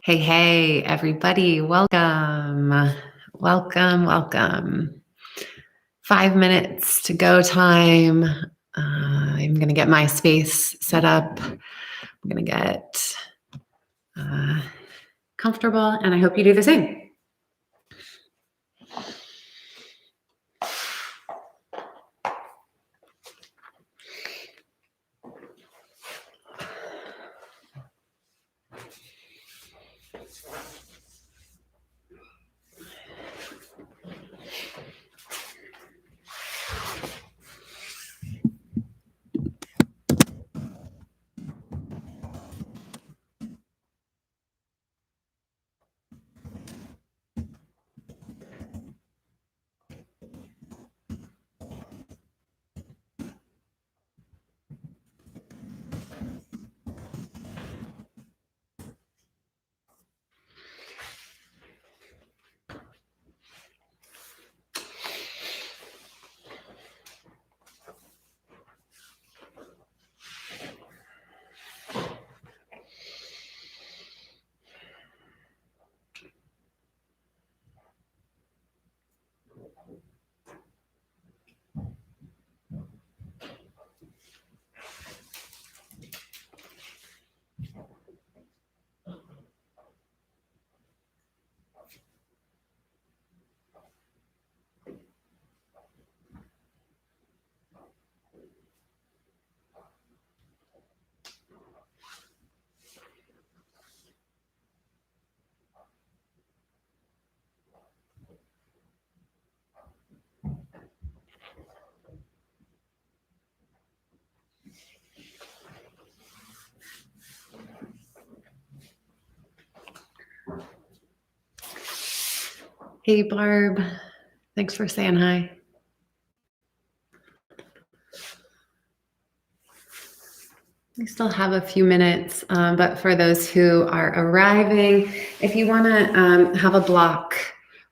Hey, hey, everybody. Welcome. Welcome. 5 minutes to go time. I'm going to get my space set up. I'm going to get comfortable, and I hope you do the same. Hey, Barb. Thanks for saying hi. We still have a few minutes, but for those who are arriving, if you want to have a block,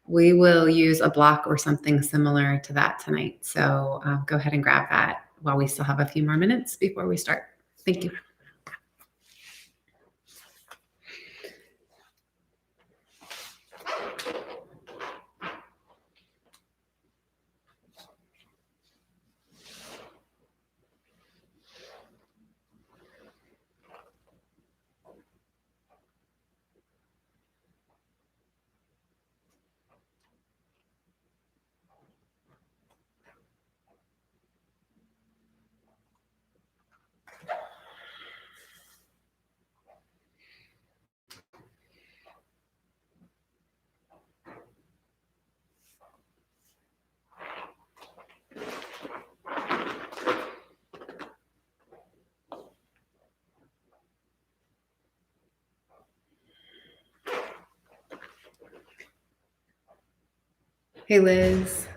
we will use a block or something similar to that tonight. So go ahead and grab that while we still have a few more minutes before we start. Thank you. Hey, Liz.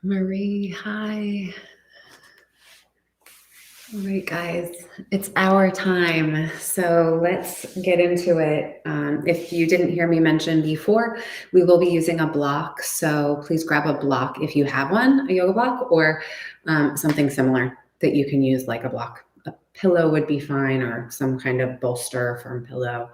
Marie, hi. All right, guys, it's our time. So let's get into it. If you didn't hear me mention before, we will be using a block. So please grab a block if you have one, a yoga block, or something similar that you can use like a block. A pillow would be fine, or some kind of bolster, firm pillow.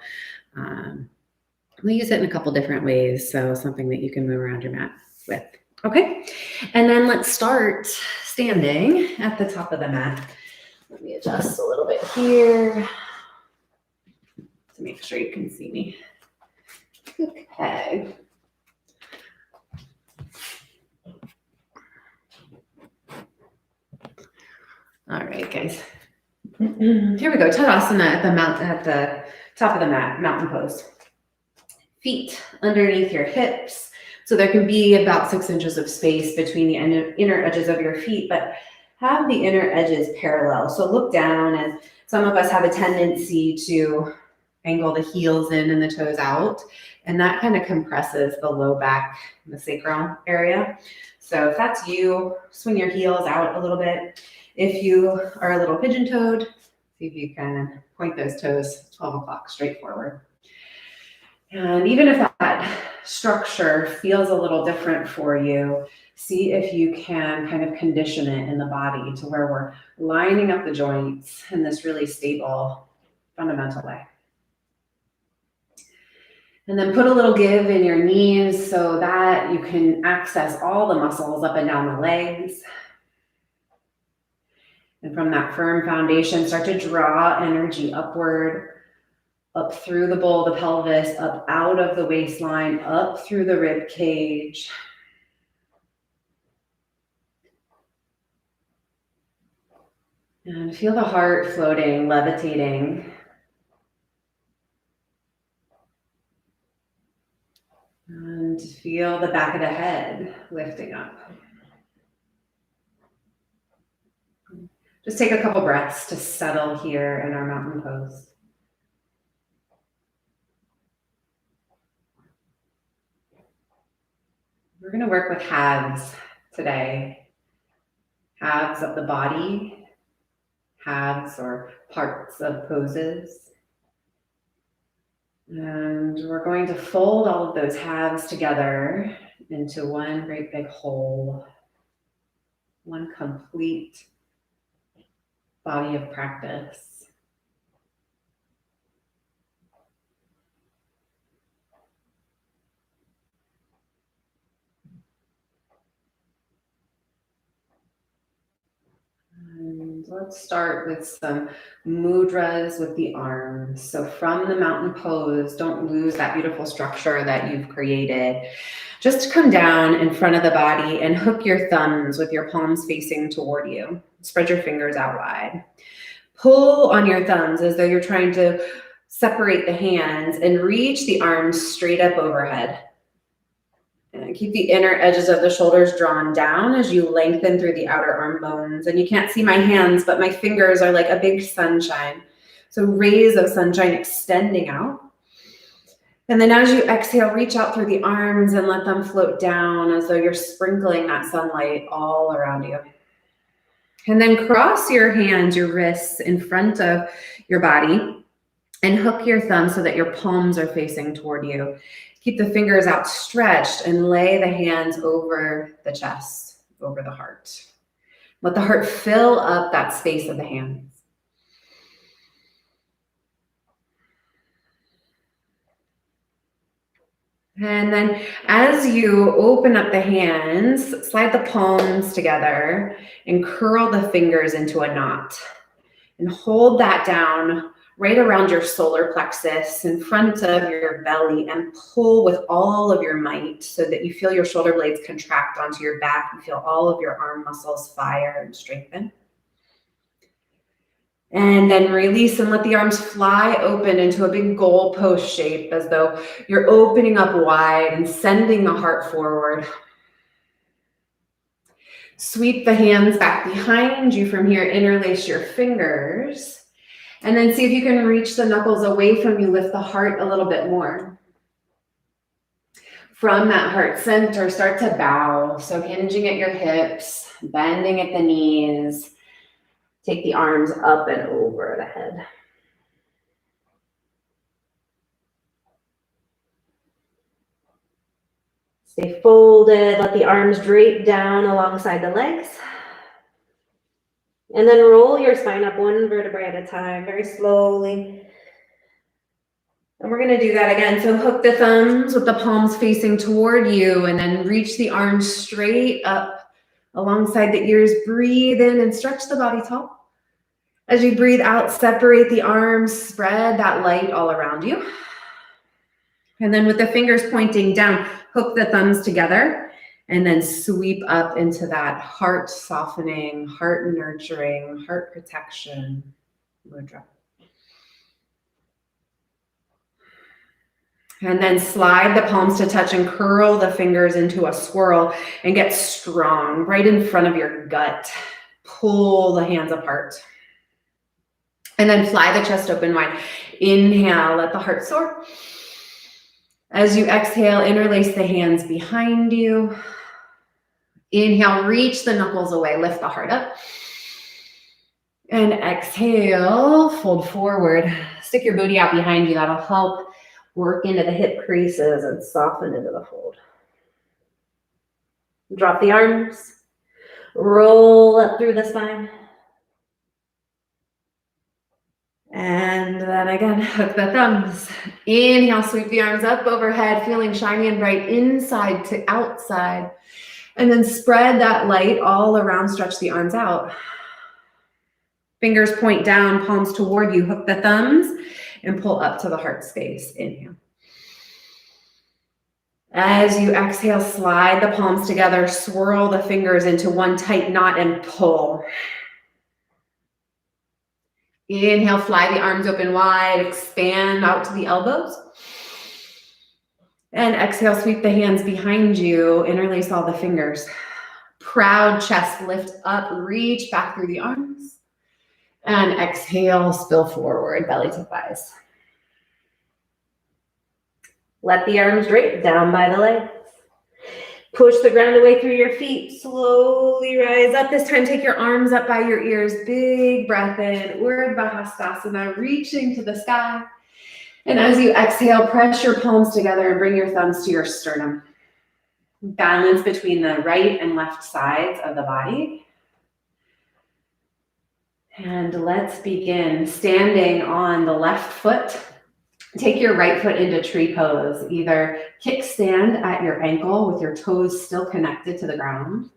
We use it in a couple different ways. So something that you can move around your mat with. Okay, and then let's start standing at the top of the mat. Let me adjust a little bit here to make sure you can see me. Okay. All right, guys. Here we go. Tadasana at the top of the mat, mountain pose. Feet underneath your hips. So there can be about 6 inches of space between the inner edges of your feet, but have the inner edges parallel. So look down, and some of us have a tendency to angle the heels in and the toes out, and that kind of compresses the low back, the sacral area. So if that's you, swing your heels out a little bit. If you are a little pigeon-toed, see if you can point those toes 12 o'clock straight forward. And even if that structure feels a little different for you, see if you can kind of condition it in the body to where we're lining up the joints in this really stable, fundamental way. And then put a little give in your knees so that you can access all the muscles up and down the legs. And from that firm foundation, start to draw energy upward, up through the bowl of the pelvis, up out of the waistline, up through the rib cage. And feel the heart floating, levitating. And feel the back of the head lifting up. Just take a couple breaths to settle here in our mountain pose. We're going to work with halves today. Halves of the body, halves or parts of poses. And we're going to fold all of those halves together into one great big whole, one complete body of practice. And let's start with some mudras with the arms. So from the mountain pose, don't lose that beautiful structure that you've created. Just come down in front of the body and hook your thumbs with your palms facing toward you. Spread your fingers out wide. Pull on your thumbs as though you're trying to separate the hands and reach the arms straight up overhead. And keep the inner edges of the shoulders drawn down as you lengthen through the outer arm bones. And you can't see my hands, but my fingers are like a big sunshine. So rays of sunshine extending out. And then as you exhale, reach out through the arms and let them float down as though you're sprinkling that sunlight all around you. And then cross your hands, your wrists in front of your body and hook your thumbs so that your palms are facing toward you. Keep the fingers outstretched and lay the hands over the chest, over the heart. Let the heart fill up that space of the hands. And then as you open up the hands, slide the palms together and curl the fingers into a knot. And hold that down right around your solar plexus in front of your belly and pull with all of your might so that you feel your shoulder blades contract onto your back. You feel all of your arm muscles fire and strengthen. And then release and let the arms fly open into a big goalpost shape as though you're opening up wide and sending the heart forward. Sweep the hands back behind you from here, interlace your fingers. And then see if you can reach the knuckles away from you, lift the heart a little bit more. From that heart center, start to bow. So hinging at your hips, bending at the knees. Take the arms up and over the head. Stay folded, let the arms drape down alongside the legs. And then roll your spine up one vertebrae at a time, very slowly. And we're gonna do that again. So hook the thumbs with the palms facing toward you and then reach the arms straight up alongside the ears. Breathe in and stretch the body tall. As you breathe out, separate the arms, spread that light all around you. And then with the fingers pointing down, hook the thumbs together and then sweep up into that heart softening, heart nurturing, heart protection mudra. And then slide the palms to touch and curl the fingers into a swirl and get strong right in front of your gut. Pull the hands apart. And then fly the chest open wide. Inhale, let the heart soar. As you exhale, interlace the hands behind you. Inhale, reach the knuckles away, lift the heart up. And exhale, fold forward. Stick your booty out behind you. That'll help work into the hip creases and soften into the fold. Drop the arms. Roll up through the spine. And then again, hook the thumbs. Inhale, sweep the arms up overhead, feeling shiny and bright inside to outside. And then spread that light all around, stretch the arms out. Fingers point down, palms toward you. Hook the thumbs and pull up to the heart space. Inhale. As you exhale, slide the palms together, swirl the fingers into one tight knot and pull. Inhale, fly the arms open wide, expand out to the elbows. And exhale, sweep the hands behind you, interlace all the fingers. Proud chest, lift up, reach back through the arms. And exhale, spill forward, belly to thighs. Let the arms drape down by the legs. Push the ground away through your feet. Slowly rise up. This time, take your arms up by your ears. Big breath in. Urdhva Hastasana, reaching to the sky. And as you exhale, press your palms together and bring your thumbs to your sternum. Balance between the right and left sides of the body. And let's begin standing on the left foot. Take your right foot into tree pose. Either kickstand at your ankle with your toes still connected to the ground,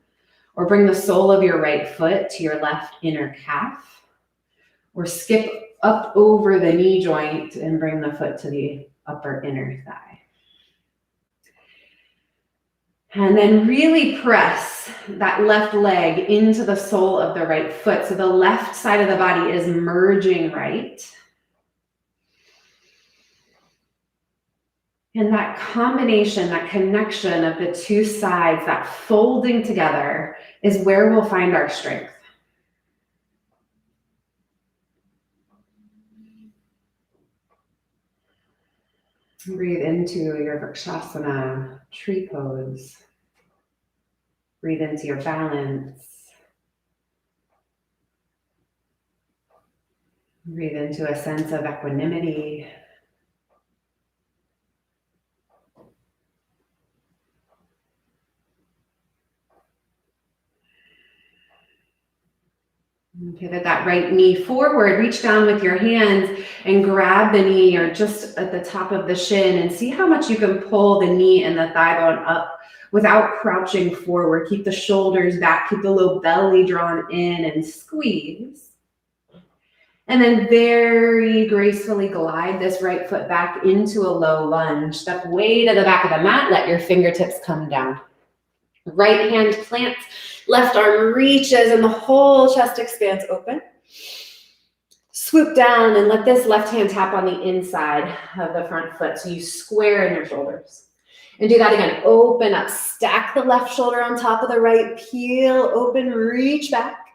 or bring the sole of your right foot to your left inner calf, or skip up over the knee joint and bring the foot to the upper inner thigh. And then really press that left leg into the sole of the right foot. So the left side of the body is merging right. And that combination, that connection of the two sides, that folding together is where we'll find our strength. Breathe into your Vrikshasana, tree pose. Breathe into your balance. Breathe into a sense of equanimity. Pivot that right knee forward, reach down with your hands and grab the knee or just at the top of the shin and see how much you can pull the knee and the thigh bone up without crouching forward. Keep the shoulders back, keep the low belly drawn in and squeeze. And then very gracefully glide this right foot back into a low lunge. Step way to the back of the mat, let your fingertips come down. Right hand plants, left arm reaches, and the whole chest expands open. Swoop down and let this left hand tap on the inside of the front foot so you square in your shoulders. And do that again. Open up, stack the left shoulder on top of the right, peel open, reach back,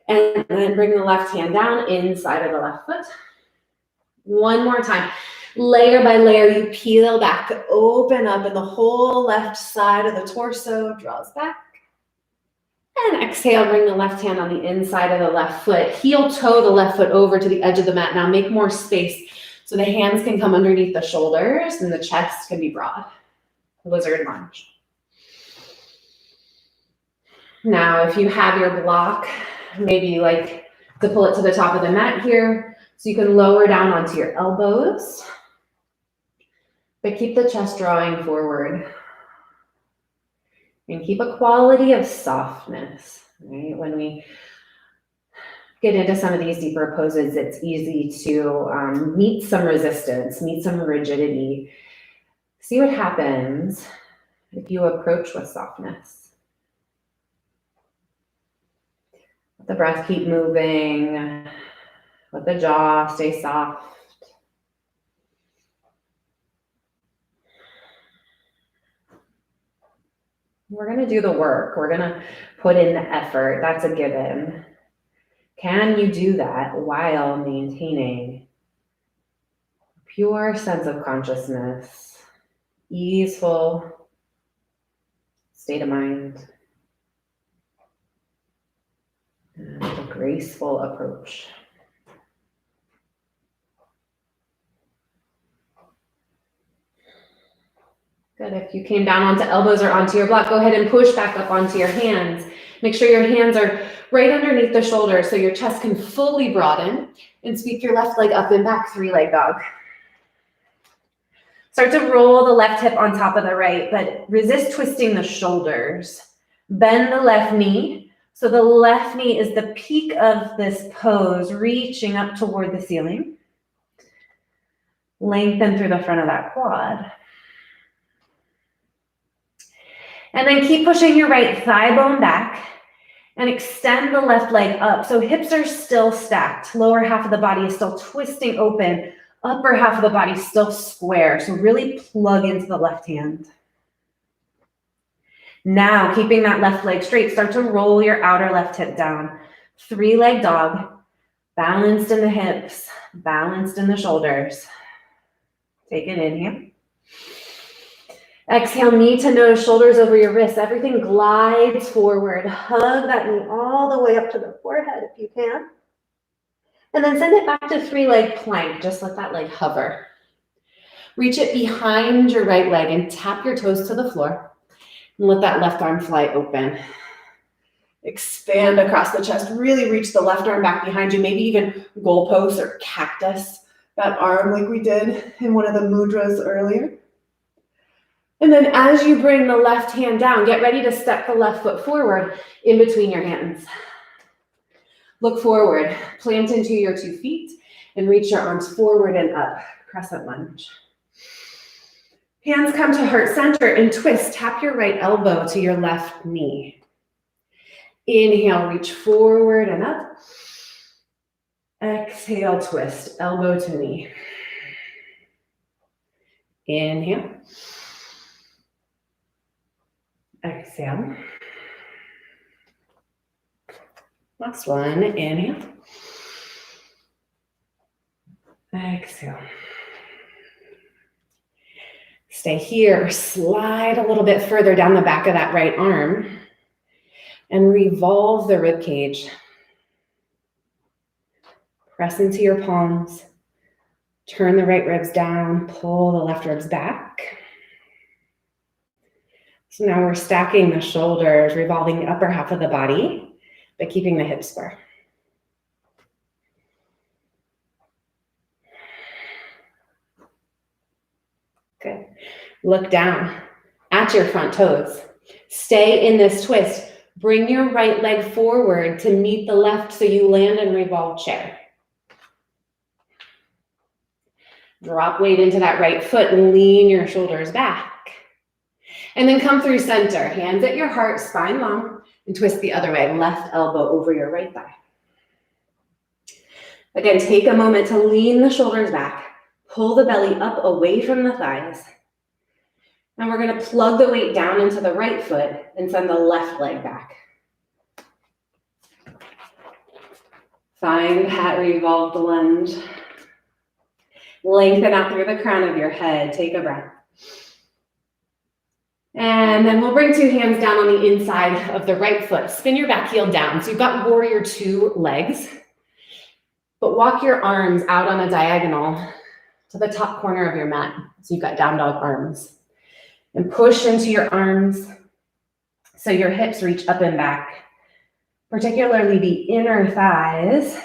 and then bring the left hand down inside of the left foot. One more time. Layer by layer, you peel back, open up, and the whole left side of the torso draws back. And exhale, bring the left hand on the inside of the left foot. Heel toe the left foot over to the edge of the mat. Now make more space so the hands can come underneath the shoulders and the chest can be broad. Lizard lunge. Now, if you have your block, maybe you like to pull it to the top of the mat here so you can lower down onto your elbows, but keep the chest drawing forward. And keep a quality of softness, right? When we get into some of these deeper poses, it's easy to meet some resistance, meet some rigidity. See what happens if you approach with softness. Let the breath keep moving. Let the jaw stay soft. We're going to do the work. We're going to put in the effort. That's a given. Can you do that while maintaining a pure sense of consciousness, easeful state of mind, and a graceful approach? Good. If you came down onto elbows or onto your block, go ahead and push back up onto your hands. Make sure your hands are right underneath the shoulders so your chest can fully broaden, and sweep your left leg up and back, three-leg dog. Start to roll the left hip on top of the right, but resist twisting the shoulders. Bend the left knee. So the left knee is the peak of this pose, reaching up toward the ceiling. Lengthen through the front of that quad. And then keep pushing your right thigh bone back and extend the left leg up. So hips are still stacked. Lower half of the body is still twisting open. Upper half of the body is still square. So really plug into the left hand. Now, keeping that left leg straight, start to roll your outer left hip down. Three-leg dog, balanced in the hips, balanced in the shoulders. Take an inhale. Exhale, knee to nose, shoulders over your wrists. Everything glides forward. Hug that knee all the way up to the forehead if you can. And then send it back to three-leg plank. Just let that leg hover. Reach it behind your right leg and tap your toes to the floor. And let that left arm fly open. Expand across the chest. Really reach the left arm back behind you. Maybe even goalpost or cactus that arm like we did in one of the mudras earlier. And then as you bring the left hand down, get ready to step the left foot forward in between your hands. Look forward, plant into your 2 feet, and reach your arms forward and up, crescent lunge. Hands come to heart center and twist. Tap your right elbow to your left knee. Inhale, reach forward and up. Exhale, twist, elbow to knee. Inhale. Exhale. Last one, inhale. Exhale. Stay here, slide a little bit further down the back of that right arm and revolve the rib cage. Press into your palms, turn the right ribs down, pull the left ribs back. So now we're stacking the shoulders, revolving the upper half of the body, but keeping the hips square. Good. Look down at your front toes. Stay in this twist. Bring your right leg forward to meet the left so you land and revolve chair. Drop weight into that right foot and lean your shoulders back. And then come through center, hands at your heart, spine long, and twist the other way, left elbow over your right thigh. Again, take a moment to lean the shoulders back, pull the belly up away from the thighs. And we're gonna plug the weight down into the right foot and send the left leg back. Find that revolved lunge. Lengthen out through the crown of your head. Take a breath. And then we'll bring two hands down on the inside of the right foot. Spin your back heel down. So you've got warrior two legs, but walk your arms out on a diagonal to the top corner of your mat. So you've got down dog arms. And push into your arms so your hips reach up and back, particularly the inner thighs.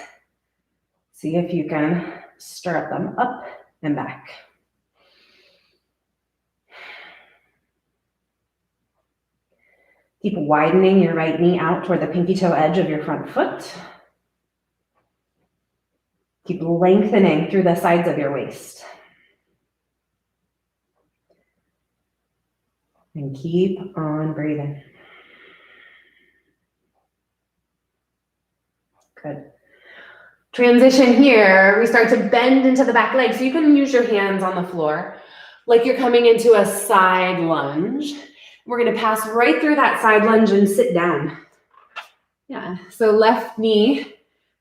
See if you can stirrup them up and back. Keep widening your right knee out toward the pinky toe edge of your front foot. Keep lengthening through the sides of your waist. And keep on breathing. Good. Transition here, we start to bend into the back leg. So you can use your hands on the floor like you're coming into a side lunge. We're gonna pass right through that side lunge and sit down. Yeah, so left knee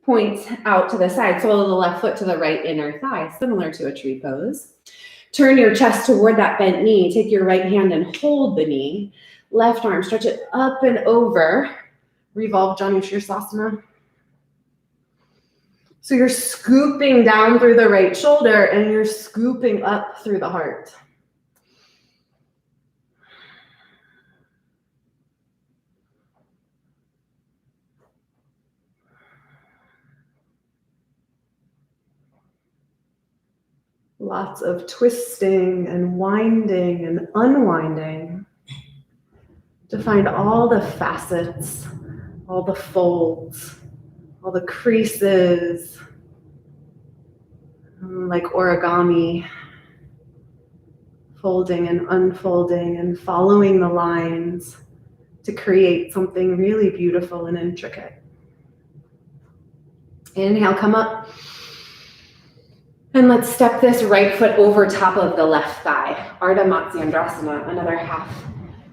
points out to the side, sole of the left foot to the right inner thigh, similar to a tree pose. Turn your chest toward that bent knee. Take your right hand and hold the knee. Left arm, stretch it up and over. Revolve Janu Shirsasana. So you're scooping down through the right shoulder and you're scooping up through the heart. Lots of twisting and winding and unwinding to find all the facets, all the folds, all the creases, like origami, folding and unfolding and following the lines to create something really beautiful and intricate. Inhale, come up. And let's step this right foot over top of the left thigh. Ardha Matsyendrasana, another half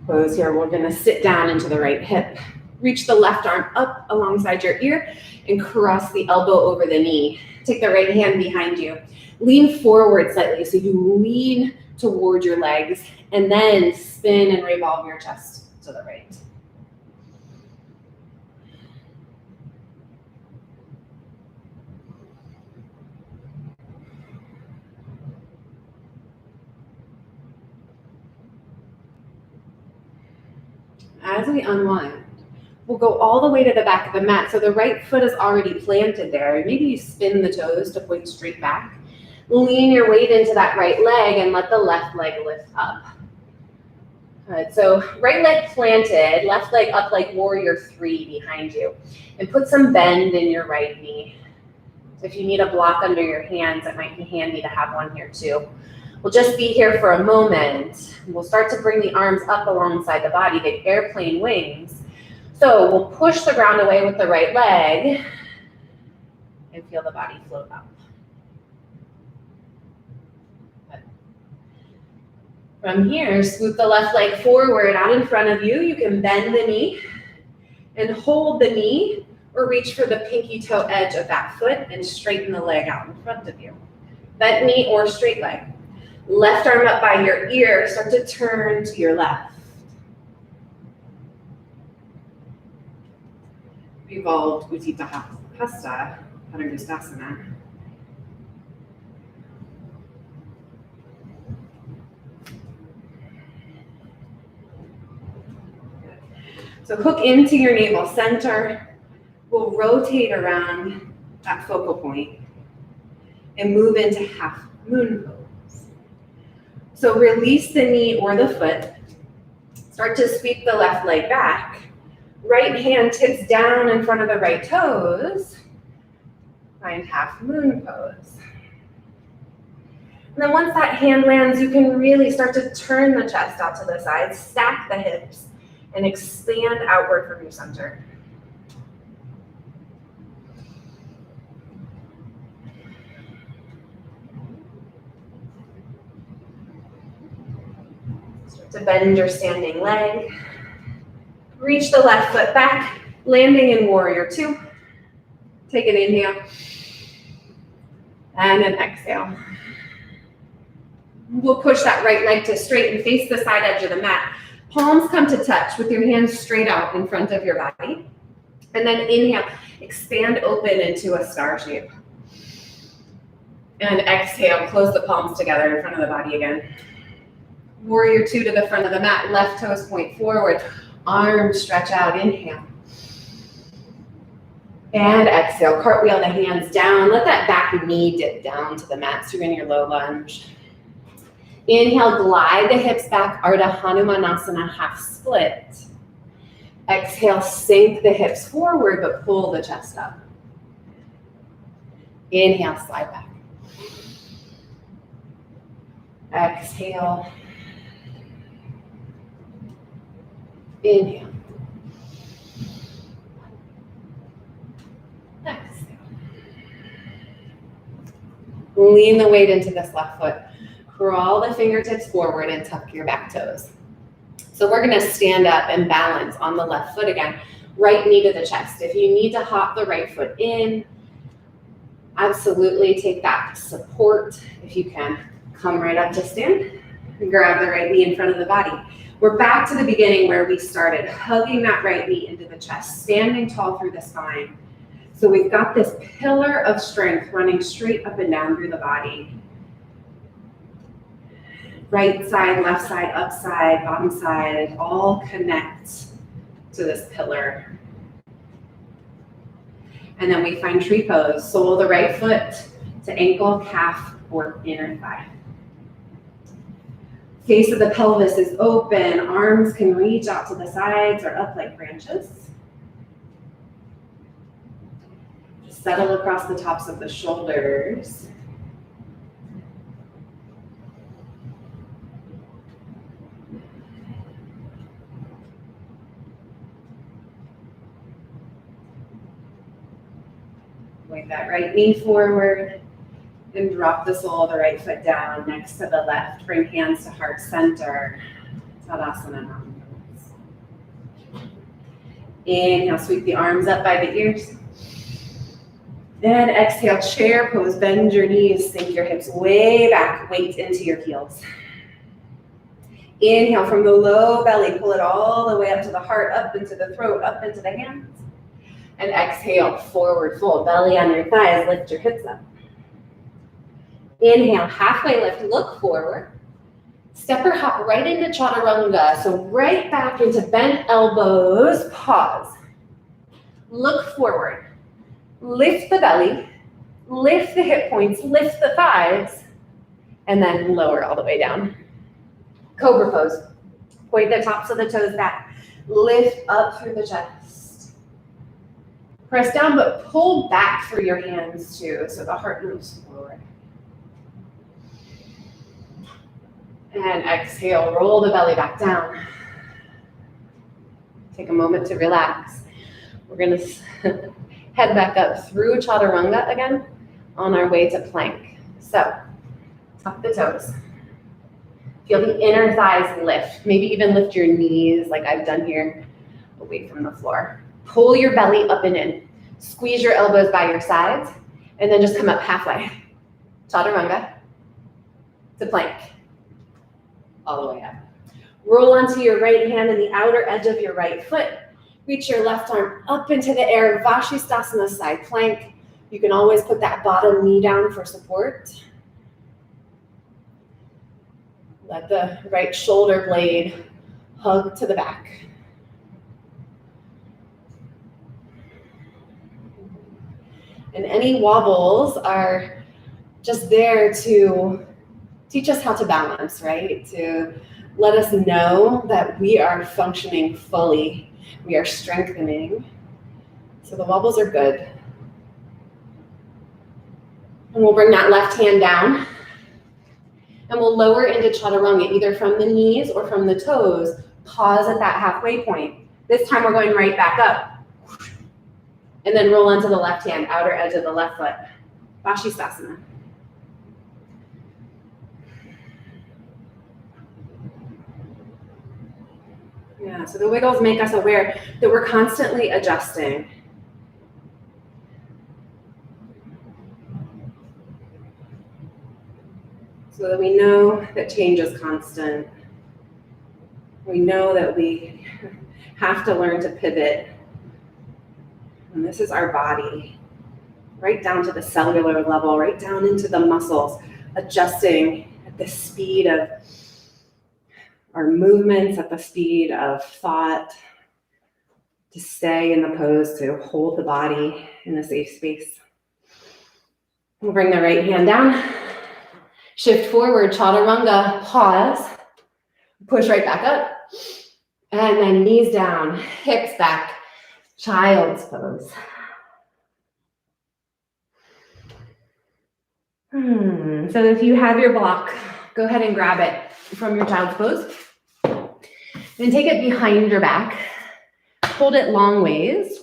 pose here. We're gonna sit down into the right hip. Reach the left arm up alongside your ear and cross the elbow over the knee. Take the right hand behind you. Lean forward slightly so you lean toward your legs and then spin and revolve your chest to the right. As we unwind, we'll go all the way to the back of the mat. So the right foot is already planted there. Maybe you spin the toes to point straight back. Lean your weight into that right leg and let the left leg lift up. Good. So right leg planted, left leg up like warrior three behind you. And put some bend in your right knee. So if you need a block under your hands, it might be handy to have one here too. We'll just be here for a moment. We'll start to bring the arms up alongside the body, the airplane wings. So we'll push the ground away with the right leg and feel the body float up. Good. From here, scoop the left leg forward out in front of you. You can bend the knee and hold the knee or reach for the pinky toe edge of that foot and straighten the leg out in front of you. Bent knee or straight leg. Left arm up by your ear, start to turn to your left. Revolved Utthita Hasta, Padangusthasana. So hook into your navel center. We'll rotate around that focal point and move into half moon pose. So release the knee or the foot. Start to sweep the left leg back. Right hand tips down in front of the right toes. Find half moon pose. And then once that hand lands, you can really start to turn the chest out to the side, stack the hips, and expand outward from your center. To bend your standing leg. Reach the left foot back, landing in warrior two. Take an inhale and an exhale. We'll push that right leg to straight and face the side edge of the mat. Palms come to touch with your hands straight out in front of your body. And then inhale, expand open into a star shape. And exhale, close the palms together in front of the body again. Warrior two to the front of the mat, left toes point forward, arms stretch out, inhale. And exhale, cartwheel the hands down. Let that back knee dip down to the mat, so you're in your low lunge. Inhale, glide the hips back, Ardha Hanumanasana, half split. Exhale, sink the hips forward, but pull the chest up. Inhale, slide back. Exhale. Inhale. Exhale. Lean the weight into this left foot. Crawl the fingertips forward and tuck your back toes. So we're gonna stand up and balance on the left foot again. Right knee to the chest. If you need to hop the right foot in, absolutely take that support. If you can, come right up to stand and grab the right knee in front of the body. We're back to the beginning where we started, hugging that right knee into the chest, standing tall through the spine. So we've got this pillar of strength running straight up and down through the body. Right side, left side, up side, bottom side, all connect to this pillar. And then we find tree pose. Sole the right foot to ankle, calf, or inner thigh. Face of the pelvis is open. Arms can reach out to the sides or up like branches. Settle across the tops of the shoulders. Point that right knee forward and drop the sole of the right foot down next to the left. Bring hands to heart center. Tadasana Mountain Pose. Inhale, sweep the arms up by the ears. And exhale, chair pose. Bend your knees, sink your hips way back, weight into your heels. Inhale from the low belly, pull it all the way up to the heart, up into the throat, up into the hands. And exhale, forward fold, belly on your thighs, lift your hips up. Inhale, halfway lift, look forward. Step or hop right into chaturanga, so right back into bent elbows, pause. Look forward, lift the belly, lift the hip points, lift the thighs, and then lower all the way down. Cobra pose, point the tops of the toes back, lift up through the chest. Press down, but pull back through your hands too, so the heart moves forward. And exhale, roll the belly back down. Take a moment to relax. We're gonna head back up through chaturanga again on our way to plank. So, tuck the toes. Feel the inner thighs lift. Maybe even lift your knees like I've done here, away from the floor. Pull your belly up and in. Squeeze your elbows by your sides, and then just come up halfway. Chaturanga to plank. All the way up. Roll onto your right hand and the outer edge of your right foot. Reach your left arm up into the air, Vashisthasana side plank. You can always put that bottom knee down for support. Let the right shoulder blade hug to the back. And any wobbles are just there to teach us how to balance, right? To let us know that we are functioning fully. We are strengthening. So the wobbles are good. And we'll bring that left hand down. And we'll lower into chaturanga, either from the knees or from the toes. Pause at that halfway point. This time we're going right back up. And then roll onto the left hand, outer edge of the left foot. Vashisthasana. Yeah, so the wiggles make us aware that we're constantly adjusting. so that we know that change is constant. We know that we have to learn to pivot. And this is our body, right down to the cellular level, right down into the muscles, adjusting at the speed of our movements, at the speed of thought, to stay in the pose, to hold the body in a safe space. We'll bring the right hand down, shift forward, chaturanga, pause, push right back up, and then knees down, hips back, child's pose. So if you have your block, go ahead and grab it from your child's pose. Then take it behind your back. Hold it long ways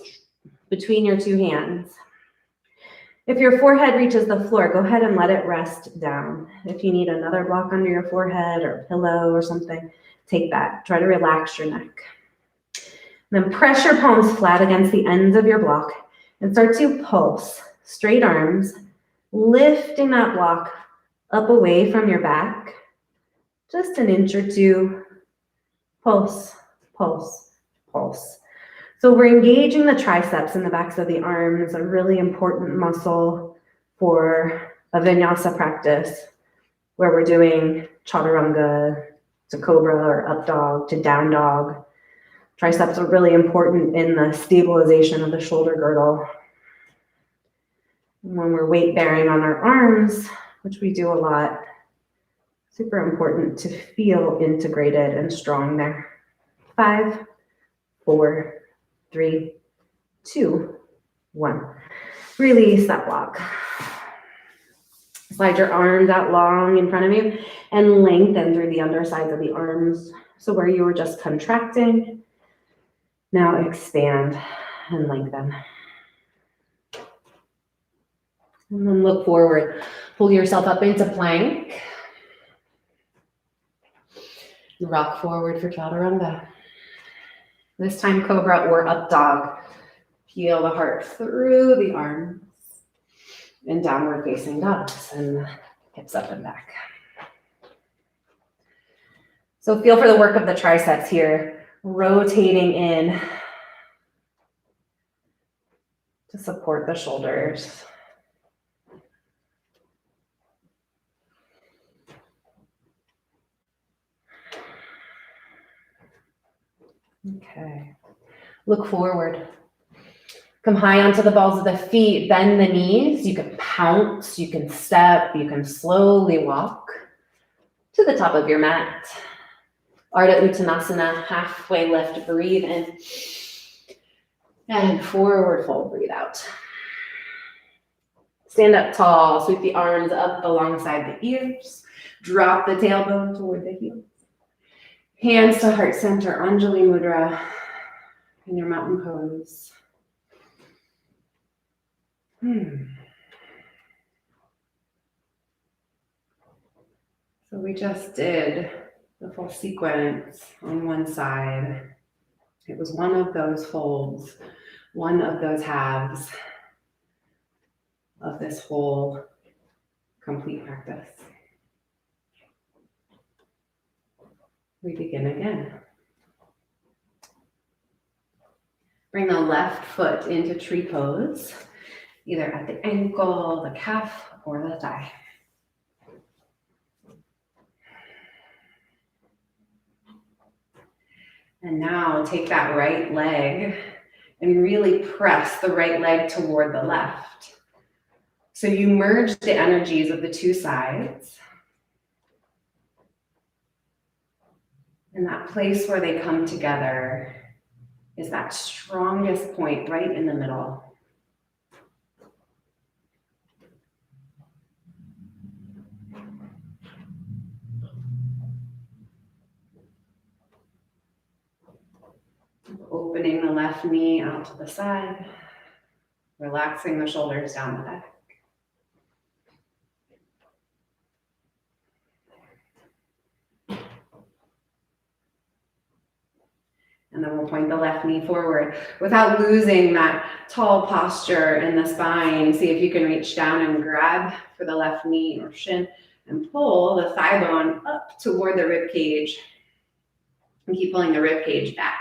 between your two hands. If your forehead reaches the floor, go ahead and let it rest down. If you need another block under your forehead or a pillow or something, take that. Try to relax your neck. Then press your palms flat against the ends of your block and start to pulse. Straight arms, lifting that block up away from your back, just an inch or two. Pulse, pulse, pulse. So we're engaging the triceps and the backs of the arms, a really important muscle for a vinyasa practice where we're doing chaturanga to cobra or up dog to down dog. Triceps are really important in the stabilization of the shoulder girdle. When we're weight bearing on our arms, which we do a lot, super important to feel integrated and strong there. 5, 4, 3, 2, 1. Release that block. Slide your arms out long in front of you and lengthen through the undersides of the arms. So where you were just contracting, now expand and lengthen. And then look forward. Pull yourself up into plank. Rock forward for chaturanga. This time cobra or up dog. Feel the heart through the arms. And downward facing dogs and hips up and back. So feel for the work of the triceps here, rotating in to support the shoulders. Okay, look forward. Come high onto the balls of the feet, bend the knees. You can pounce, you can step, you can slowly walk to the top of your mat. Ardha Uttanasana, halfway lift, breathe in. And forward fold, breathe out. Stand up tall, sweep the arms up alongside the ears. Drop the tailbone toward the heels. Hands to heart center, Anjali Mudra in your mountain pose. So we just did the full sequence on one side. It was one of those folds, one of those halves of this whole complete practice. We begin again. Bring the left foot into tree pose, either at the ankle, the calf, or the thigh. And now take that right leg and really press the right leg toward the left. So you merge the energies of the two sides. And that place where they come together is that strongest point right in the middle. Opening the left knee out to the side, relaxing the shoulders down the back. And then we'll point the left knee forward without losing that tall posture in the spine. See if you can reach down and grab for the left knee or shin. And pull the thigh bone up toward the rib cage. And keep pulling the rib cage back.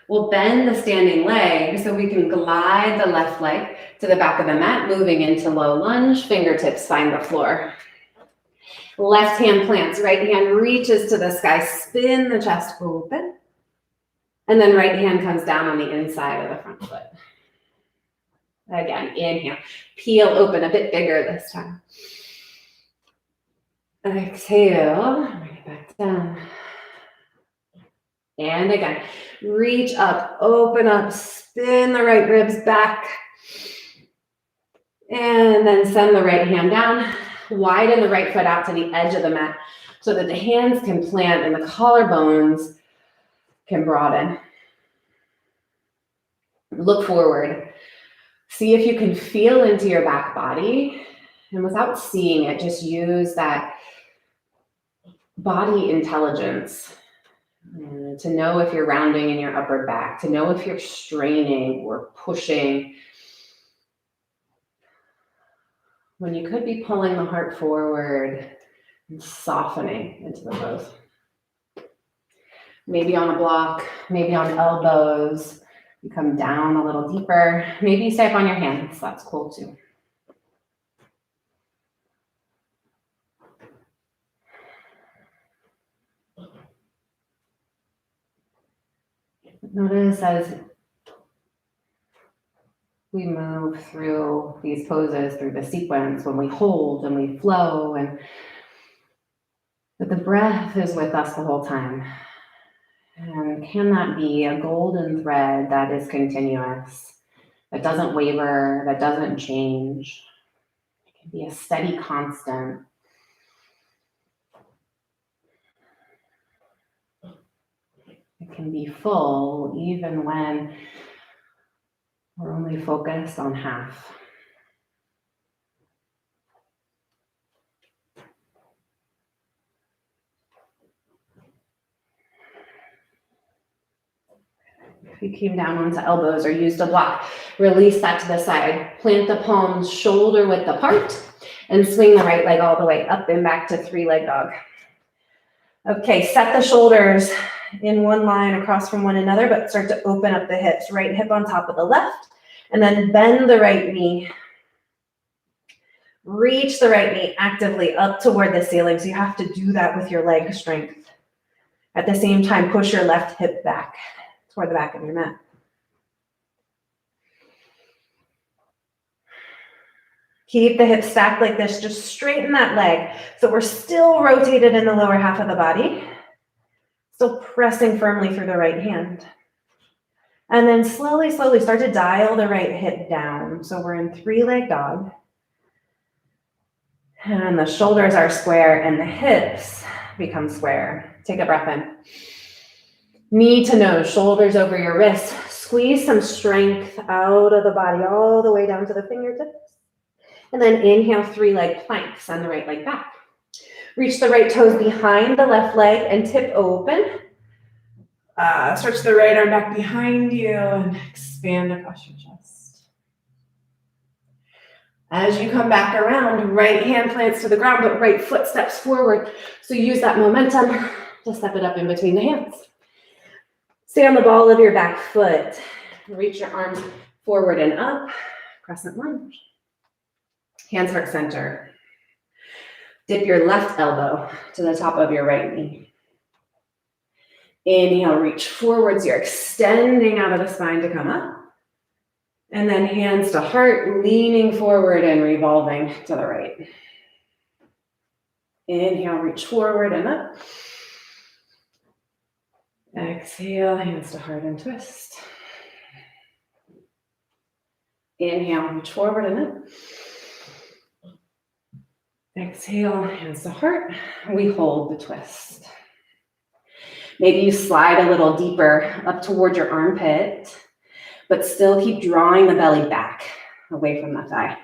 We'll bend the standing leg so we can glide the left leg to the back of the mat, moving into low lunge, fingertips find the floor. Left hand plants, right hand reaches to the sky, spin the chest open, and then right hand comes down on the inside of the front foot. Again, inhale, peel open a bit bigger this time. Exhale, bring it back down. And again, reach up, open up, spin the right ribs back. And then send the right hand down, widen the right foot out to the edge of the mat so that the hands can plant and the collarbones can broaden. Look forward. See if you can feel into your back body. And without seeing it, just use that body intelligence to know if you're rounding in your upper back, to know if you're straining or pushing, when you could be pulling the heart forward and softening into the pose. Maybe on a block, maybe on elbows. You come down a little deeper. Maybe you stay up on your hands. That's cool too. Notice as we move through these poses, through the sequence, when we hold and we flow, and that the breath is with us the whole time. And can that be a golden thread that is continuous, that doesn't waver, that doesn't change? It can be a steady constant. It can be full even when we're only focused on half. If you came down onto elbows or used a block, release that to the side. Plant the palms shoulder width apart and swing the right leg all the way up and back to three-leg dog. Okay, set the shoulders in one line across from one another, but start to open up the hips. Right hip on top of the left, and then bend the right knee. Reach the right knee actively up toward the ceiling, so you have to do that with your leg strength. At the same time, push your left hip back toward the back of your mat. Keep the hips stacked like this. Just straighten that leg. So we're still rotated in the lower half of the body. Still pressing firmly through the right hand. And then slowly, slowly start to dial the right hip down. So we're in three-leg dog. And the shoulders are square and the hips become square. Take a breath in. Knee to nose, shoulders over your wrists. Squeeze some strength out of the body all the way down to the fingertips. And then inhale, three-leg plank. Send the right leg back. Reach the right toes behind the left leg and tip open. Stretch the right arm back behind you and expand across your chest. As you come back around, right hand plants to the ground, but right foot steps forward. So use that momentum to step it up in between the hands. Stay on the ball of your back foot. Reach your arms forward and up. Crescent lunge. Hands heart center. Dip your left elbow to the top of your right knee. Inhale, reach forwards. You're extending out of the spine to come up. And then hands to heart, leaning forward and revolving to the right. Inhale, reach forward and up. Exhale, hands to heart and twist. Inhale, reach forward and up. Exhale, hands to heart. We hold the twist. Maybe you slide a little deeper up toward your armpit, but still keep drawing the belly back away from the thigh.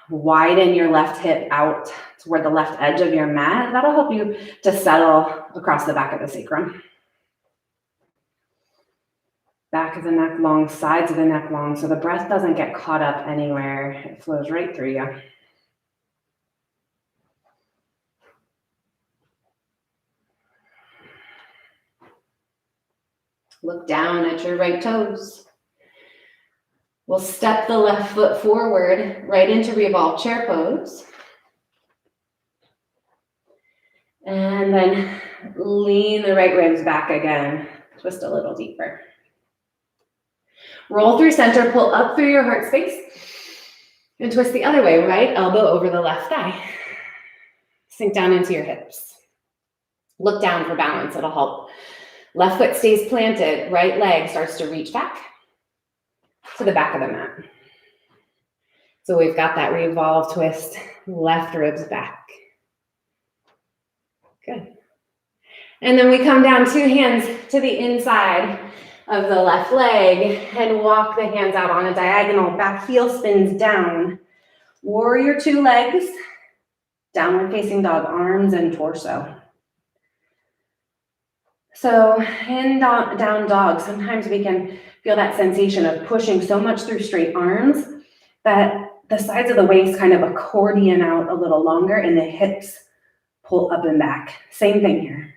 Widen your left hip out toward the left edge of your mat. That'll help you to settle across the back of the sacrum. Back of the neck long, sides of the neck long, so the breath doesn't get caught up anywhere. It flows right through you. Look down at your right toes. We'll step the left foot forward right into revolve chair pose. And then lean the right ribs back again. Twist a little deeper. Roll through center, pull up through your heart space. And twist the other way, right elbow over the left thigh. Sink down into your hips. Look down for balance, it'll help. Left foot stays planted, right leg starts to reach back to the back of the mat. So we've got that revolve twist, left ribs back. Good. And then we come down, two hands to the inside of the left leg and walk the hands out on a diagonal. Back heel spins down. Warrior two legs, downward facing dog, arms and torso. So in down dog, sometimes we can feel that sensation of pushing so much through straight arms that the sides of the waist kind of accordion out a little longer and the hips pull up and back. Same thing here.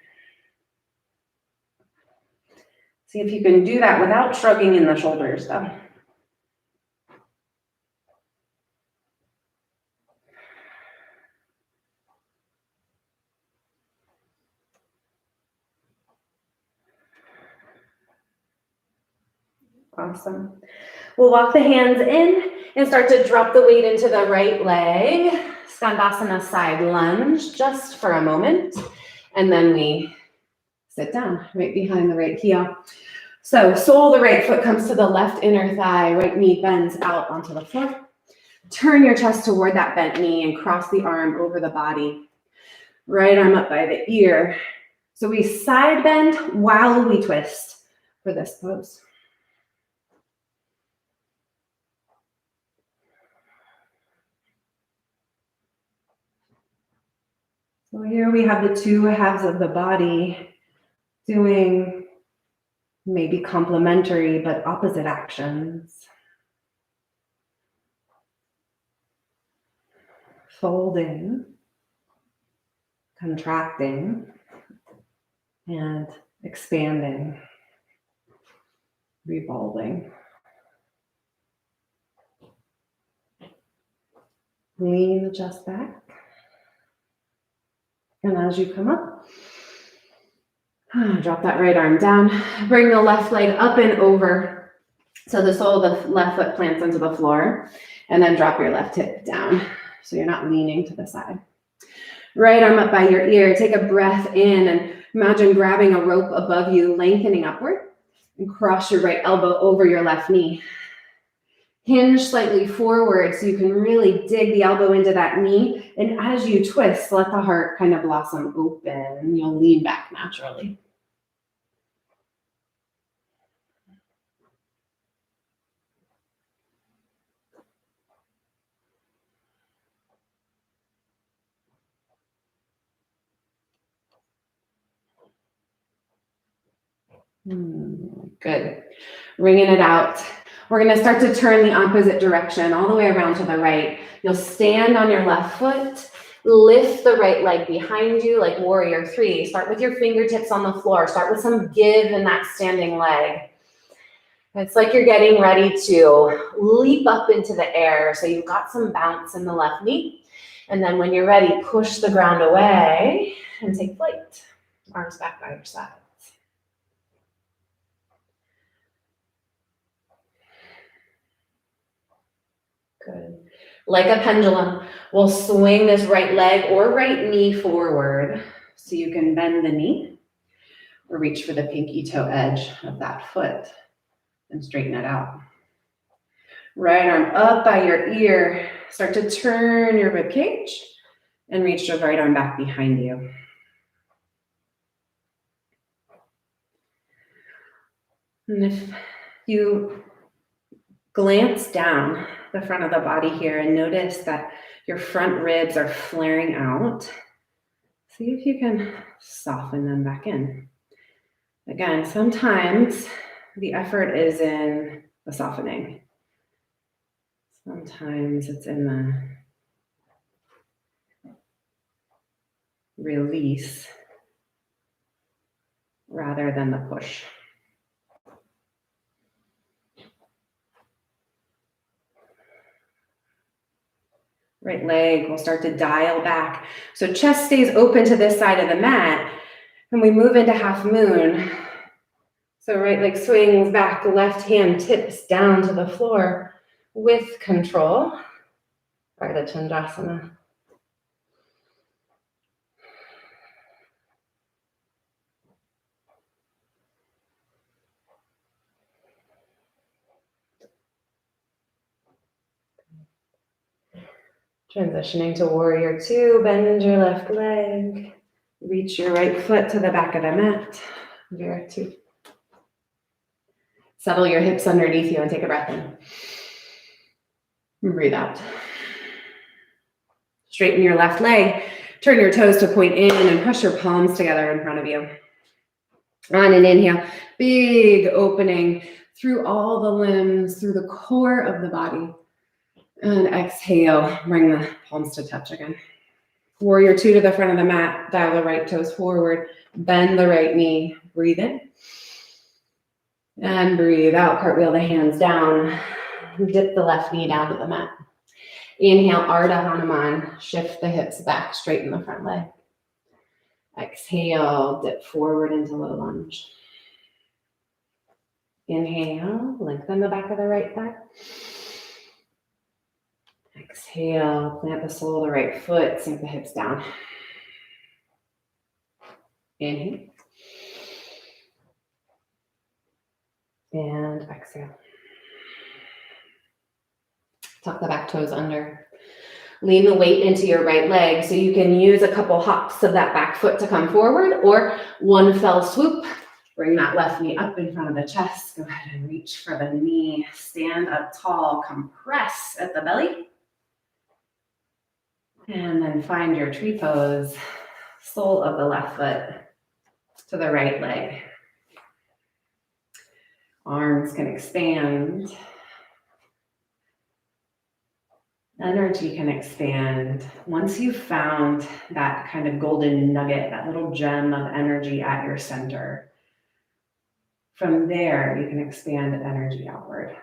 See if you can do that without shrugging in the shoulders though. Awesome. We'll walk the hands in and start to drop the weight into the right leg. Skandasana side lunge just for a moment. And then we sit down right behind the right heel. So sole of the right foot comes to the left inner thigh, right knee bends out onto the floor. Turn your chest toward that bent knee and cross the arm over the body. Right arm up by the ear. So we side bend while we twist for this pose. So here we have the two halves of the body doing maybe complementary but opposite actions. Folding, contracting, and expanding, revolving. Lean the chest back. And as you come up, drop that right arm down. Bring the left leg up and over. So the sole of the left foot plants into the floor. And then drop your left hip down. So you're not leaning to the side. Right arm up by your ear. Take a breath in and imagine grabbing a rope above you, lengthening upward. And cross your right elbow over your left knee. Hinge slightly forward so you can really dig the elbow into that knee. And as you twist, let the heart kind of blossom open. You'll lean back naturally. Good. Wringing it out. We're going to start to turn the opposite direction all the way around to the right. You'll stand on your left foot, lift the right leg behind you like warrior three. Start with your fingertips on the floor. Start with some give in that standing leg. It's like you're getting ready to leap up into the air. So you've got some bounce in the left knee. And then when you're ready, push the ground away and take flight. Arms back by your side. Good. Like a pendulum, we'll swing this right leg or right knee forward so you can bend the knee or reach for the pinky toe edge of that foot and straighten it out. Right arm up by your ear. Start to turn your rib cage and reach your right arm back behind you. And if you glance down the front of the body here and notice that your front ribs are flaring out, see if you can soften them back in. Again, sometimes the effort is in the softening. Sometimes it's in the release rather than the push. Right leg will start to dial back. So chest stays open to this side of the mat, and we move into half moon. So right leg swings back, left hand tips down to the floor with control. Ardha Chandrasana. Transitioning to warrior two, bend your left leg, reach your right foot to the back of the mat. Warrior two. Settle your hips underneath you and take a breath in. And breathe out. Straighten your left leg, turn your toes to point in and press your palms together in front of you. On an inhale, big opening through all the limbs, through the core of the body. And exhale, bring the palms to touch again. Warrior two to the front of the mat, dial the right toes forward, bend the right knee, breathe in. And breathe out, cartwheel the hands down, dip the left knee down to the mat. Inhale, Ardha Hanuman, shift the hips back, straighten the front leg. Exhale, dip forward into low lunge. Inhale, lengthen the back of the right thigh. Exhale, plant the sole of the right foot, sink the hips down. Inhale. And exhale. Tuck the back toes under. Lean the weight into your right leg so you can use a couple hops of that back foot to come forward, or one fell swoop. Bring that left knee up in front of the chest. Go ahead and reach for the knee. Stand up tall, compress at the belly. And then find your tree pose, sole of the left foot to the right leg. Arms can expand. Energy can expand. Once you've found that kind of golden nugget, that little gem of energy at your center, from there you can expand energy outward.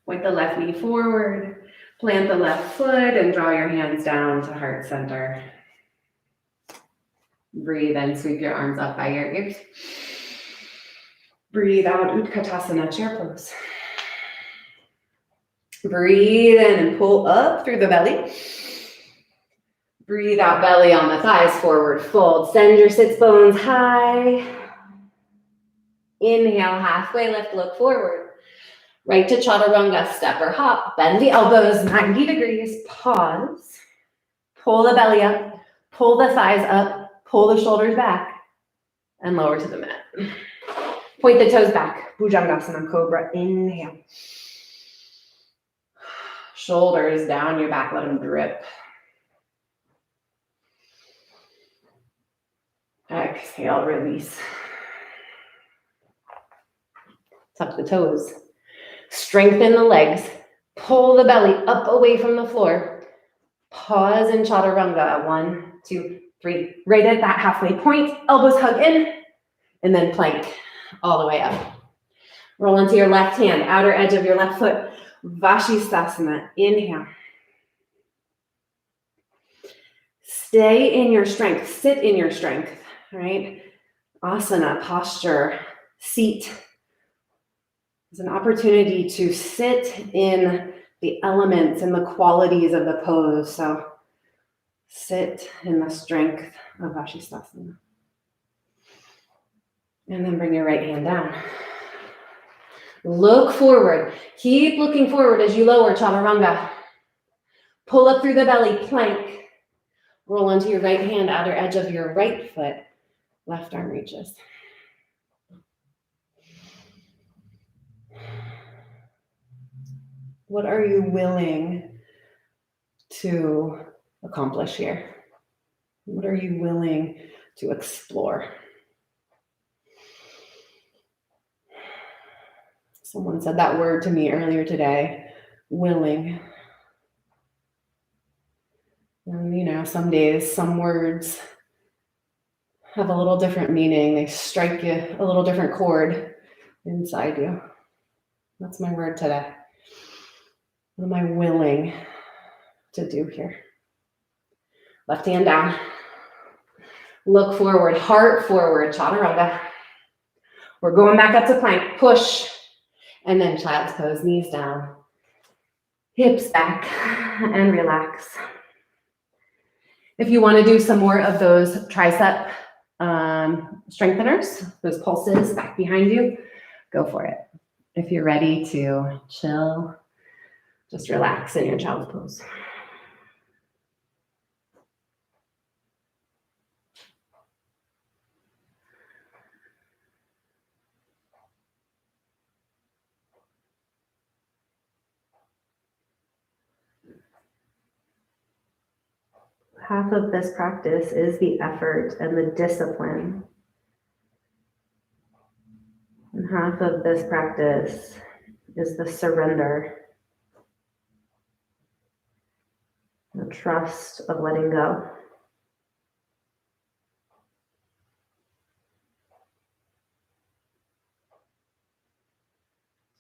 Point the left knee forward, plant the left foot, and draw your hands down to heart center. Breathe in, sweep your arms up by your ears. Breathe out, Utkatasana, chair pose. Breathe in and pull up through the belly. Breathe out, belly on the thighs, forward fold. Send your sits bones high. Inhale, halfway lift, look forward. Right to chaturanga, step or hop. Bend the elbows 90 degrees. Pause. Pull the belly up. Pull the thighs up. Pull the shoulders back. And lower to the mat. Point the toes back. Bhujangasana, cobra. Inhale. Shoulders down your back. Let them drip. Exhale, release. Tuck the toes. Strengthen the legs. Pull the belly up away from the floor. Pause in chaturanga. 1, 2, 3. Right at that halfway point. Elbows hug in. And then plank all the way up. Roll into your left hand. Outer edge of your left foot. Vashisthasana. Inhale. Stay in your strength. Sit in your strength. Right? Asana, posture, seat. It's an opportunity to sit in the elements and the qualities of the pose. So sit in the strength of Vashisthasana. And then bring your right hand down. Look forward. Keep looking forward as you lower chaturanga. Pull up through the belly, plank. Roll onto your right hand, outer edge of your right foot. Left arm reaches. What are you willing to accomplish here? What are you willing to explore? Someone said that word to me earlier today, willing. And you know, some days, some words have a little different meaning. They strike you a little different chord inside you. That's my word today. What am I willing to do here? Left hand down. Look forward, heart forward, chaturanga. We're going back up to plank, push, and then child's pose, knees down, hips back, and relax. If you want to do some more of those tricep strengtheners, those pulses back behind you, go for it. If you're ready to chill, just relax in your child's pose. Half of this practice is the effort and the discipline. And half of this practice is the surrender, the trust of letting go.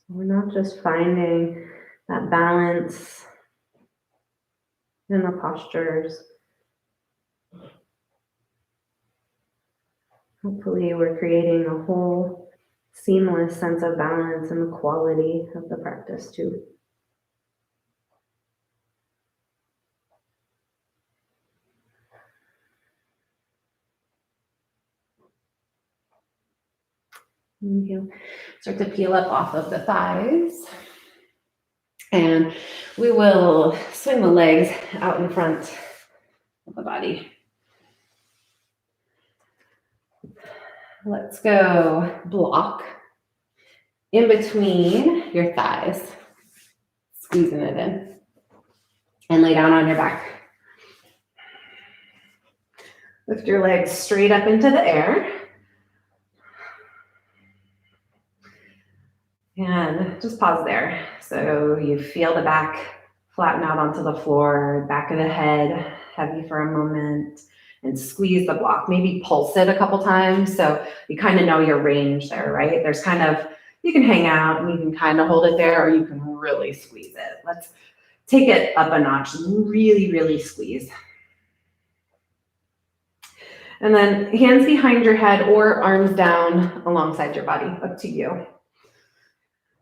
We're not just finding that balance in the postures. Hopefully we're creating a whole seamless sense of balance in the quality of the practice too. Inhale. Start to peel up off of the thighs. And we will swing the legs out in front of the body. Let's go block in between your thighs, squeezing it in, and lay down on your back. Lift your legs straight up into the air. And just pause there. So you feel the back flatten out onto the floor, back of the head heavy for a moment, and squeeze the block. Maybe pulse it a couple times so you kind of know your range there, right? There's kind of, you can hang out and you can kind of hold it there, or you can really squeeze it. Let's take it up a notch, really, really squeeze. And then hands behind your head or arms down alongside your body, up to you.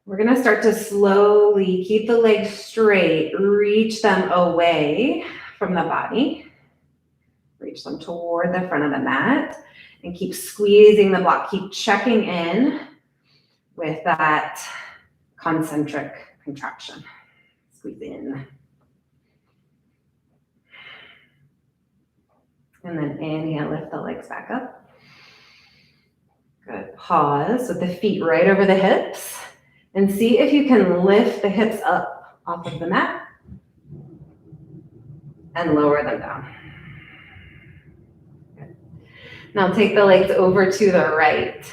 We're going to start to slowly keep the legs straight, reach them away from the body, reach them toward the front of the mat, and keep squeezing the block. Keep checking in with that concentric contraction. Squeeze in. And then inhale, lift the legs back up. Good. Pause with the feet right over the hips. And see if you can lift the hips up off of the mat and lower them down. Good. Now take the legs over to the right.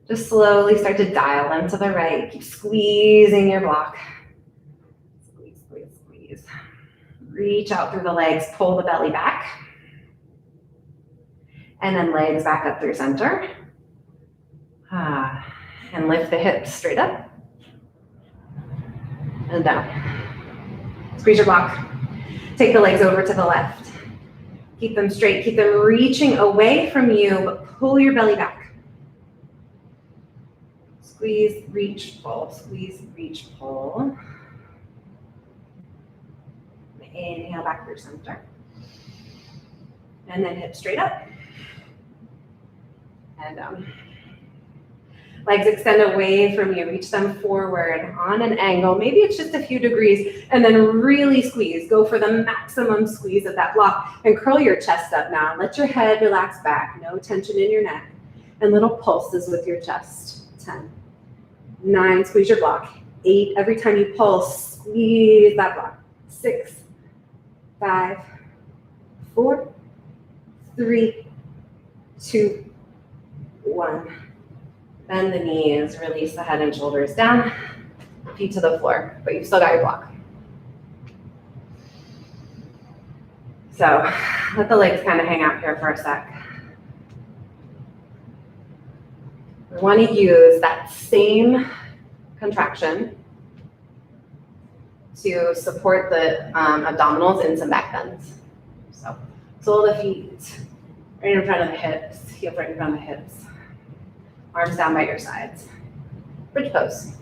Just slowly start to dial them to the right. Keep squeezing your block. Squeeze, squeeze, squeeze. Reach out through the legs, pull the belly back. And then legs back up through center. And lift the hips straight up. And down. Squeeze your block. Take the legs over to the left. Keep them straight. Keep them reaching away from you, but pull your belly back. Squeeze, reach, pull. Squeeze, reach, pull. Inhale back through center. And then hips straight up. And down. Legs extend away from you, reach them forward on an angle. Maybe it's just a few degrees, and then really squeeze. Go for the maximum squeeze of that block and curl your chest up now. Let your head relax back, no tension in your neck, and little pulses with your chest. 10, 9, squeeze your block. 8, every time you pulse, Squeeze that block. 6, 5, 4, 3, 2, 1. Bend the knees, release the head and shoulders down, feet to the floor, but you've still got your block. So let the legs kind of hang out here for a sec. We want to use that same contraction to support the abdominals and some back bends. So sole of the feet right in front of the hips, heel right in front of the hips. Arms down by your sides. Bridge pose.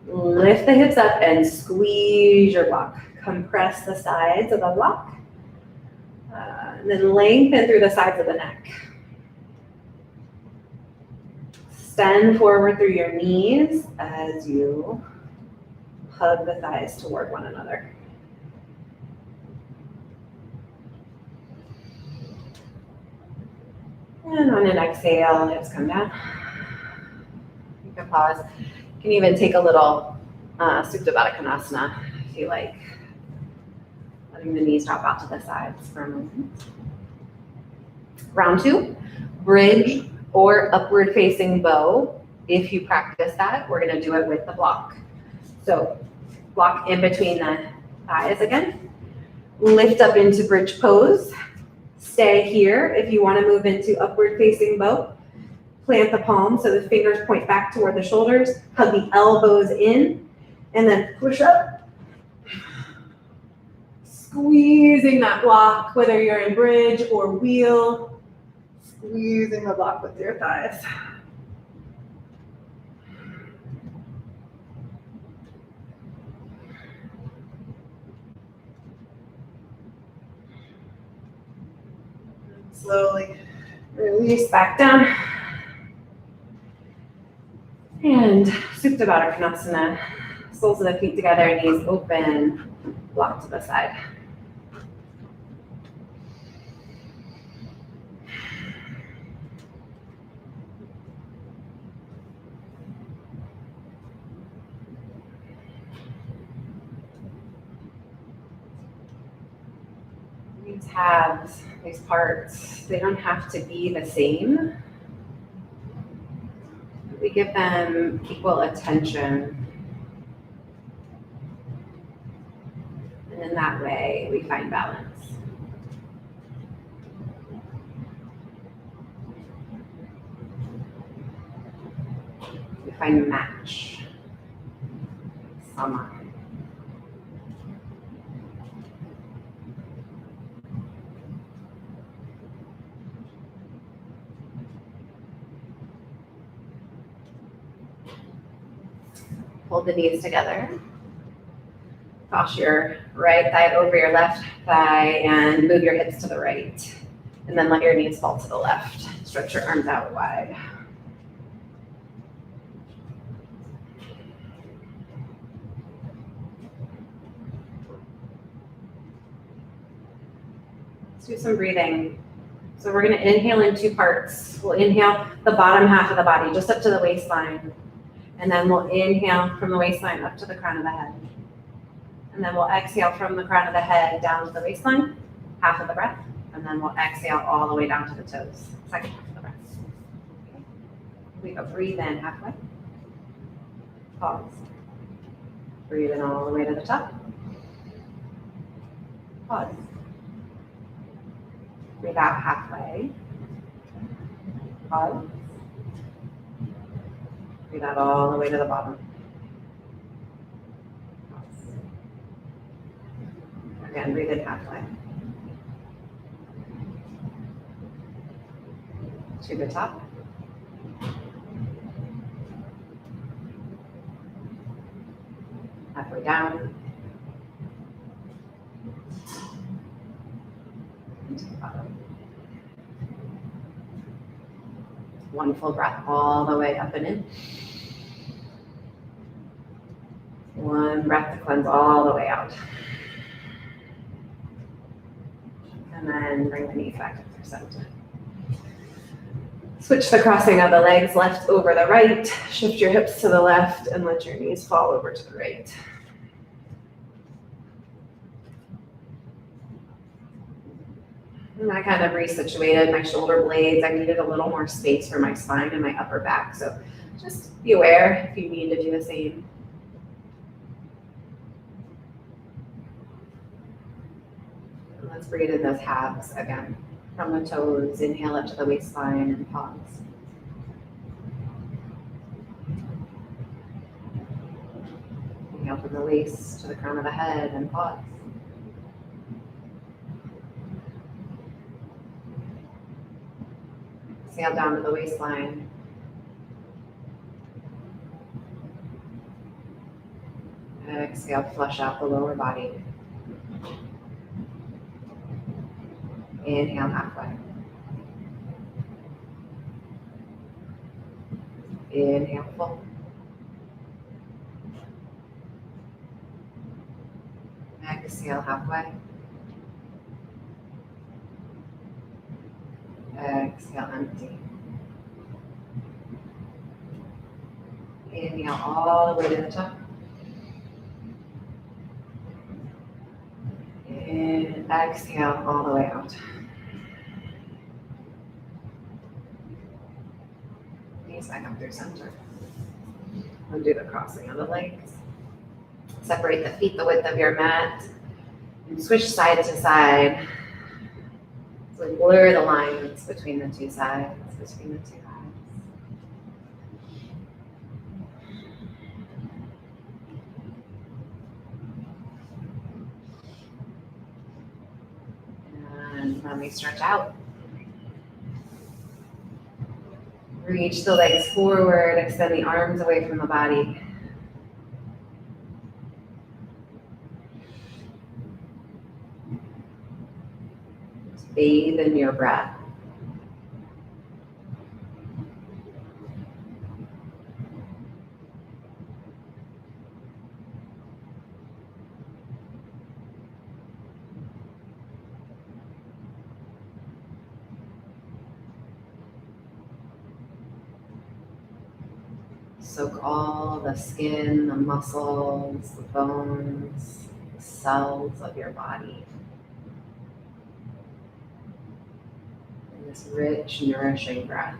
Lift the hips up and squeeze your block. Compress the sides of the block. And then lengthen through the sides of the neck. Extend forward through your knees as you hug the thighs toward one another. And on an exhale, hips come down. You can pause. You can even take a little Supta Baddha Konasana if you like. Letting the knees drop out to the sides for a moment. Round 2, bridge or upward facing bow. If you practice that, we're gonna do it with the block. So block in between the thighs again. Lift up into bridge pose. Stay here. If you want to move into upward facing bow, plant the palms so the fingers point back toward the shoulders, hug the elbows in, and then push up. Squeezing that block, whether you're in bridge or wheel, squeezing the block with your thighs. Slowly release back down. And Supta Baddha Konasana. Soles of the feet together, knees open, block to the side. These halves, these parts, they don't have to be the same. We give them equal attention. And in that way, we find balance. We find match. Sama. Hold the knees together. Cross your right thigh over your left thigh and move your hips to the right. And then let your knees fall to the left. Stretch your arms out wide. Let's do some breathing. So we're going to inhale in 2 parts. We'll inhale the bottom half of the body, just up to the waistline. And then we'll inhale from the waistline up to the crown of the head. And then we'll exhale from the crown of the head down to the waistline, half of the breath. And then we'll exhale all the way down to the toes, second half of the breath. Okay. We go breathe in halfway. Pause. Breathe in all the way to the top. Pause. Breathe out halfway. Pause. Breathe out all the way to the bottom. Pause. Again, breathe in halfway. To the top. Halfway down. And to the bottom. One full breath all the way up and in. One breath to cleanse all the way out. And then bring the knees back up to center. Switch the crossing of the legs left over the right. Shift your hips to the left and let your knees fall over to the right. And I kind of resituated my shoulder blades. I needed a little more space for my spine and my upper back. So just be aware if you need to do the same. And let's breathe in those halves again. From the toes, inhale up to the waistline and pause. Inhale from the waist to the crown of the head and pause. Exhale down to the waistline. Exhale, flush out the lower body. Inhale halfway. Inhale full. Exhale halfway. Exhale empty. Inhale all the way to the top. And exhale all the way out. Knees back up through center. We'll do the crossing of the legs. Separate the feet the width of your mat. And switch side to side. So blur the lines between the two sides, between the two eyes. And let me stretch out. Reach the legs forward, extend the arms away from the body. Just bathe in your breath. Soak all the skin, the muscles, the bones, the cells of your body in this rich, nourishing breath.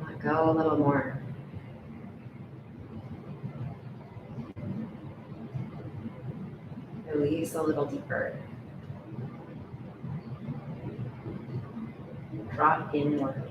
Let go a little more. Release a little deeper. Drop inward.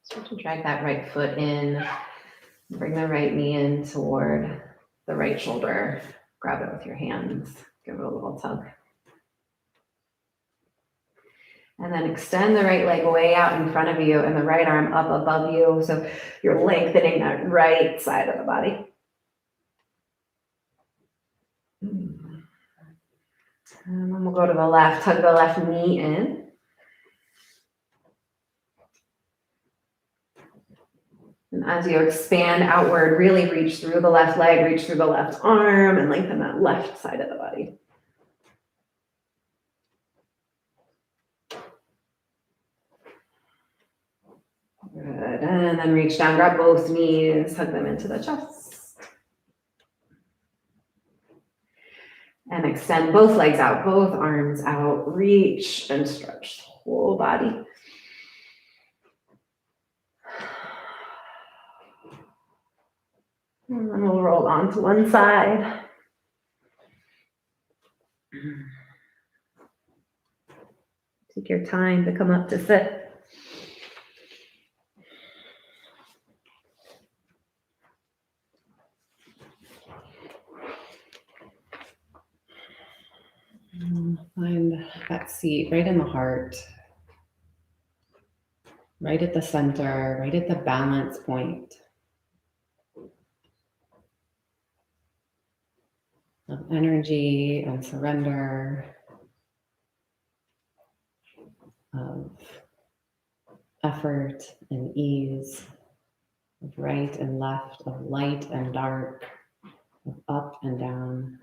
Start to drag that right foot in. Bring the right knee in toward the right shoulder. Grab it with your hands. Give it a little tug. And then extend the right leg way out in front of you and the right arm up above you. So you're lengthening that right side of the body. And then we'll go to the left. Tug the left knee in. And as you expand outward, really reach through the left leg, reach through the left arm, and lengthen that left side of the body. Good. And then reach down, grab both knees, hug them into the chest. And extend both legs out, both arms out. Reach and stretch the whole body. And then we'll roll onto one side. Take your time to come up to sit. Find that seat right in the heart, right at the center, right at the balance point of energy and surrender, of effort and ease, of right and left, of light and dark, of up and down.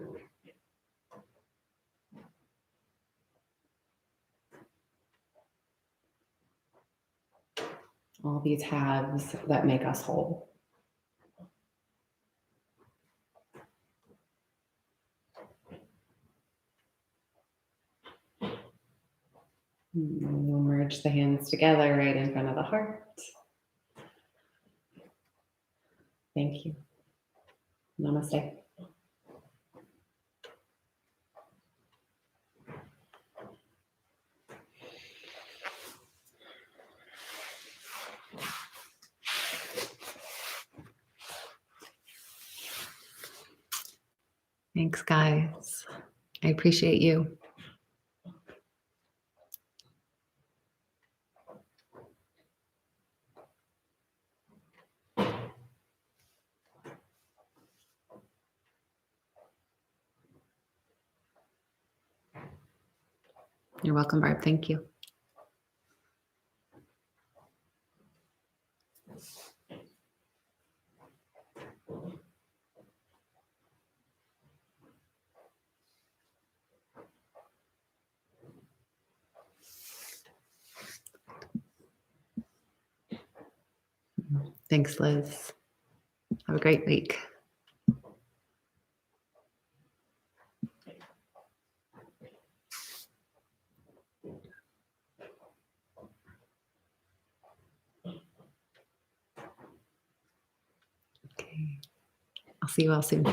All these halves that make us whole. And we'll merge the hands together right in front of the heart. Thank you. Namaste. Thanks, guys. I appreciate you. You're welcome, Barb. Thank you. Thanks, Liz. Have a great week. Okay. I'll see you all soon.